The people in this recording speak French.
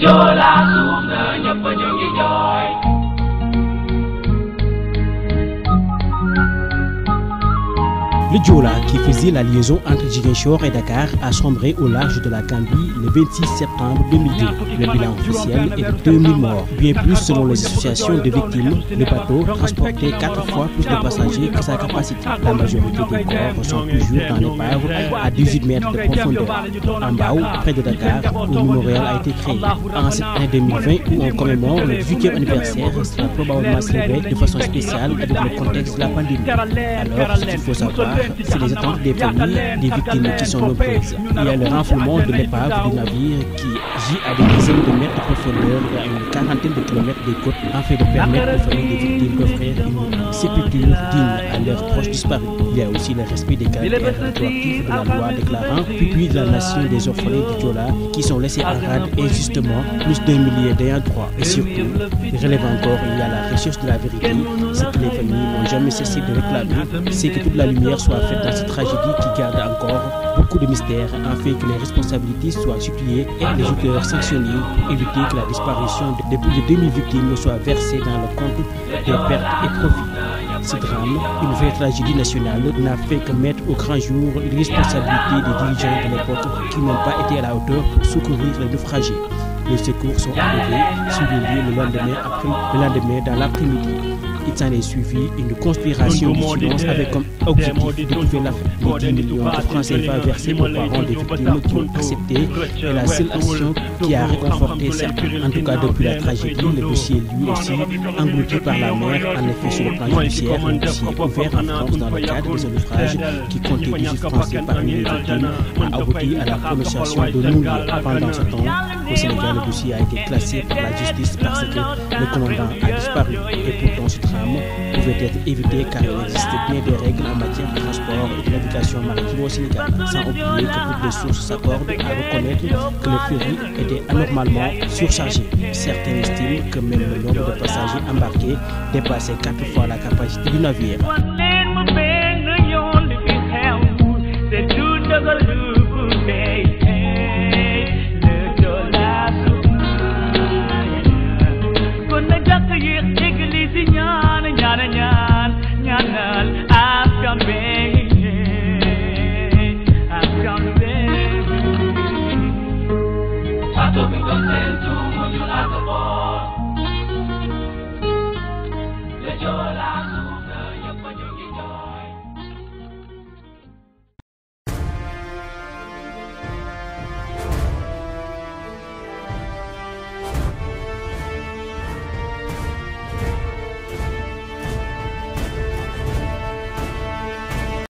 Le Joola, qui faisait la liaison entre Ziguinchor et Dakar, a sombré au large de la Gambie le 26 septembre 2002. Le bilan officiel est de 2000 morts. Bien plus, selon les associations de victimes, le bateau transportait 4 fois plus de passagers que sa capacité. La majorité des corps sont toujours dans l'épave à 18 mètres de profondeur. En Mbao, près de Dakar, le mémorial a été créé. En cette année 2020, où on commémore le 18e anniversaire, sera probablement célébré de façon spéciale avec le contexte de la pandémie. Alors, ce qu'il faut savoir, c'est les attentes des familles des victimes qui sont nombreuses. Il y a le renflouement de l'épave du navire qui gît à des dizaines de mètres de profondeur et à une quarantaine de kilomètres des côtes afin de permettre aux familles des victimes d'offrir une sépulture digne à leurs proches disparus. Il y a aussi le respect des caractères rétroactifs de la loi déclarant pupilles de la nation des orphelins du Joola qui sont laissés en rade injustement, plus d'un millier d'ayants droit. Et surtout, il relève encore, il y a la recherche de la vérité. Ce que les familles n'ont jamais cessé de réclamer, c'est que toute la lumière soit faite dans cette tragédie qui garde encore beaucoup de mystères afin que les responsabilités soient situées et les auteurs sanctionnés pour éviter que la disparition de plus de 2000 victimes soit versée dans le compte des pertes et profits. Ce drame, une vraie tragédie nationale, n'a fait que mettre au grand jour les responsabilités des dirigeants de l'époque qui n'ont pas été à la hauteur pour secourir les naufragés. Les secours sont arrivés sur le lieu le lendemain dans l'après-midi. Il s'en est suivi une conspiration du silence avec comme objectif de trouver les 10 millions de francs CFA versés aux parents des victimes qui ont accepté et la seule action qui a réconforté certains. En tout cas, depuis la tragédie, le dossier lui aussi englouti par la mer. En effet, sur le plan judiciaire, un dossier ouvert en France dans le cadre de ce naufrage qui comptait 18 Français parmi les victimes a abouti à la prononciation de non-lieu. Pendant ce temps, au Sénégal, le dossier a été classé par la justice parce que le commandant a disparu. Et pourtant, ce drame pouvait être évité car il existe bien des règles en matière de transport et de navigation maritime au Sénégal, sans oublier que toutes les sources s'accordent à reconnaître que le ferry était anormalement surchargé. Certains estiment que même le nombre de passagers embarqués dépassait 4 fois la capacité du navire. I don't think